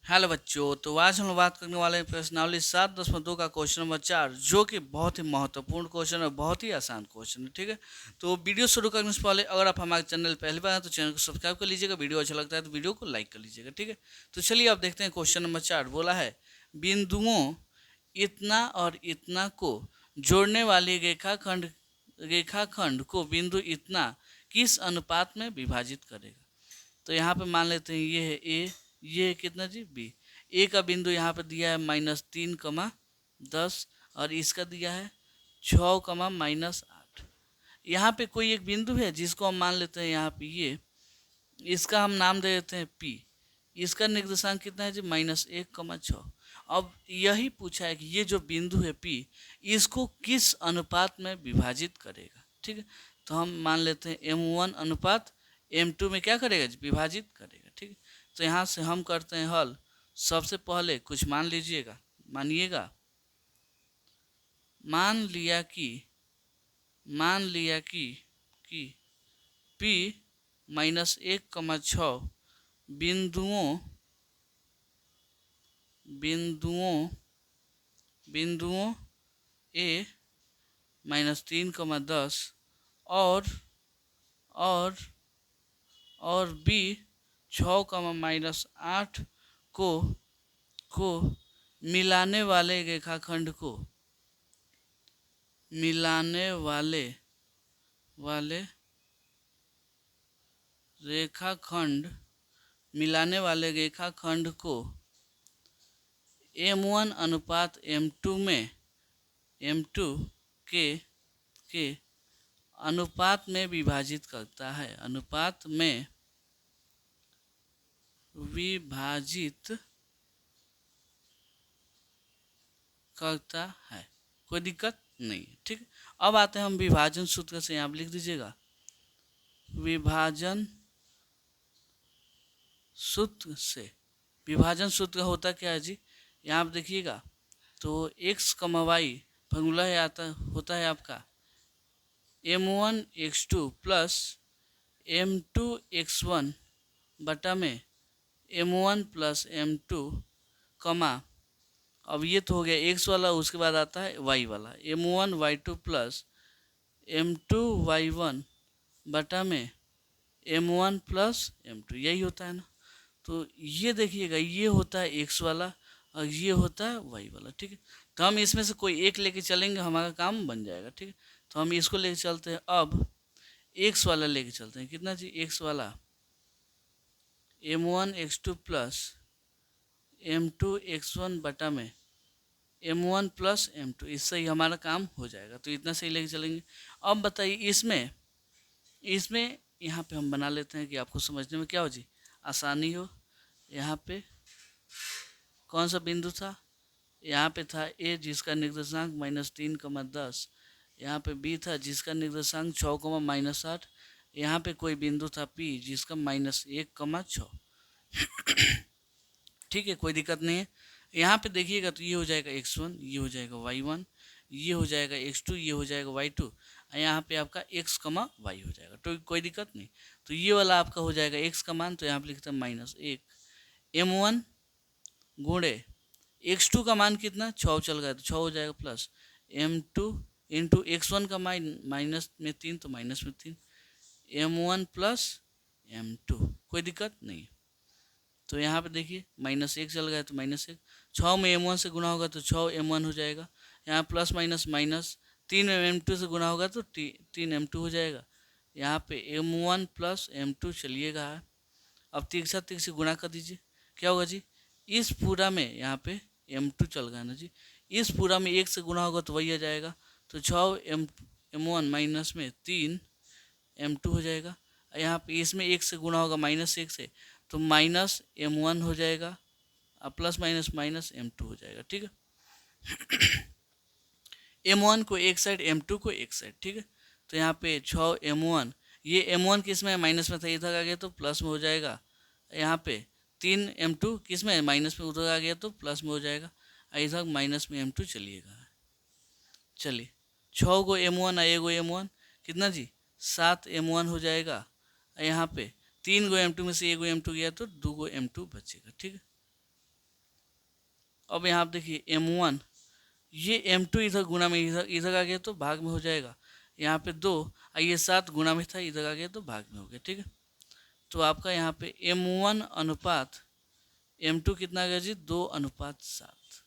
Hello बच्चों, तो आज हम लोग बात करने वाले हैं प्रश्नावली 7.2 का क्वेश्चन नंबर 4, जो कि बहुत ही महत्वपूर्ण क्वेश्चन है, बहुत ही आसान क्वेश्चन है। ठीक है, तो वीडियो शुरू करने से पहले अगर आप हमारे चैनल पहली बार हैं तो चैनल को सब्सक्राइब कर लीजिएगा। वीडियो अच्छा लगता है तो वीडियो को लाइक कर लीजिएगा। ठीक है, तो चलिए आप देखते हैं क्वेश्चन नंबर 4। बोला है बिंदुओं इतना और इतना को जोड़ने वाली रेखाखंड को बिंदु इतना किस अनुपात में विभाजित करेगा। तो यहाँ पे मान लेते हैं ये है ए, ये है कितना जी बी। ए का बिंदु यहाँ पे दिया है -3, 10 और इसका दिया है 6, -8। यहाँ पे कोई एक बिंदु है जिसको हम मान लेते हैं यहाँ पे ये, इसका हम नाम दे देते हैं पी। इसका निर्देशांक कितना है जी -1, 6। अब यही पूछा है कि ये जो बिंदु है पी, इसको किस अनुपात में विभाजित करेगा। ठीक है, तो हम मान लेते हैं M1 अनुपात M2 में क्या करेगा जी, विभाजित करेगा। ठीक है, तो यहाँ से हम करते हैं हल। सबसे पहले कुछ मान लीजिएगा, मानिएगा। मान लिया कि P -1, 6 बिंदुओं बिंदुओं बिंदुओं ए -3, 10 और और और बी 6, -8 को मिलाने वाले रेखाखंड को मिलाने वाले रेखाखंड को M1 अनुपात M2 में M2 के अनुपात में विभाजित करता है। अनुपात में विभाजित करता है, कोई दिक्कत नहीं। ठीक, अब आते हैं हम विभाजन सूत्र से। यहाँ लिख दीजिएगा विभाजन सूत्र से। विभाजन सूत्र होता क्या है जी, यहाँ आप देखिएगा तो x, y फॉर्मूला होता है आपका M1x2 प्लस M2x1 बटा में M1 प्लस M2 कमा, अब ये तो हो गया x वाला, उसके बाद आता है y वाला M1y2 प्लस M2y1 बटा में M1 प्लस M2, यही होता है ना। तो ये देखिएगा, ये होता है x वाला और ये होता है y वाला। ठीक है, तो हम इसमें से कोई एक लेके चलेंगे, हमारा काम बन जाएगा। ठीक है, तो हम इसको लेके चलते हैं। अब x वाला लेके चलते हैं, कितना जी x वाला M1x2 प्लस M2x1 बटा में M1 प्लस M2, इससे ही हमारा काम हो जाएगा। तो इतना सही लेके चलेंगे। अब बताइए इसमें यहाँ पे हम बना लेते हैं कि आपको समझने में क्या हो जी, आसानी हो। यहाँ पे कौन सा बिंदु था, यहाँ पे था ए जिसका निर्देशांक -3, 10। यहाँ पे बी था जिसका निर्देशांक 6, -8। यहाँ पे कोई बिंदु था पी जिसका -1, 6। ठीक है, कोई दिक्कत नहीं है। यहाँ पे देखिएगा तो ये हो जाएगा x1, ये हो जाएगा y1, ये हो जाएगा x2, ये हो जाएगा y2, यहाँ पे आपका x, y हो जाएगा। तो कोई दिक्कत नहीं। तो ये वाला आपका हो जाएगा x का मान, तो यहाँ पे लिखते हैं -1 M1 गुणे x2 का मान कितना 6 चल गया तो 6 हो जाएगा, प्लस M2 इंटू x1 का माइनस में 3 तो माइनस में 3 M1 प्लस M2, कोई दिक्कत नहीं। तो यहाँ पे देखिए -1 चल गया तो -1, 6 में M1 से गुना होगा तो 6 M1 हो जाएगा। यहाँ प्लस माइनस माइनस 3 में M2 से गुना होगा तो 3 M2 हो जाएगा। यहाँ पे M1 प्लस M2 चलिएगा। अब तिरछा तिरछी गुणा कर दीजिए, क्या होगा जी, इस पूरा में यहाँ पे M2 चल गया ना जी, इस पूरा में 1 से गुना होगा तो वही आ जाएगा। तो 6 M1 माइनस में 3 M2 हो जाएगा। यहाँ पे इसमें 1 से गुना होगा -1 से, तो -M1 हो जाएगा और प्लस माइनस माइनस M2 हो जाएगा। ठीक है, M1 को एक साइड, M2 को एक साइड। ठीक है, तो यहाँ पे 6 M1, ये M1 किस में माइनस में था, इधर आ गया तो प्लस में हो जाएगा। यहाँ पे 3 M2 किस में माइनस में, उधर आ गया तो प्लस में हो जाएगा। इधर माइनस में M2 चलिएगा। चलिए 6 गो M1 और 1 गो M1 कितना जी 7 M1 हो जाएगा। यहाँ पे 3 गो M2 में से 1 गो M2 गया तो 2 गो M2 बचेगा। ठीक है, अब यहाँ आप देखिए M1, ये M2 इधर गुणा में इधर इधर आ गया तो भाग में हो जाएगा, यहाँ पे 2, ये 7 गुणा में था इधर आ गया तो भाग में हो गया। ठीक है, तो आपका यहाँ पे M1 अनुपात M2 कितना आ गया जी, 2:7।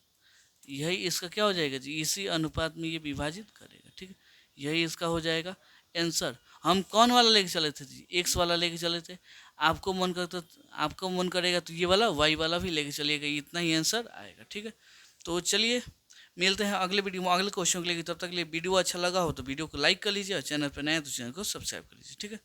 यही इसका क्या हो जाएगा जी, इसी अनुपात में ये विभाजित करेगा। ठीक है, यही इसका हो जाएगा आंसर। हम कौन वाला लेके चले थे जी, एक्स वाला लेके चले थे। आपको मन करेगा तो ये वाला वाई वाला भी लेके चलिएगा, इतना ही आंसर आएगा। ठीक है, तो चलिए मिलते हैं अगले वीडियो में अगले क्वेश्चन के लिए। तब तक के लिए वीडियो अच्छा लगा हो तो वीडियो को लाइक कर लीजिए और चैनल पर नए हैं तो चैनल को सब्सक्राइब कर लीजिए। ठीक है।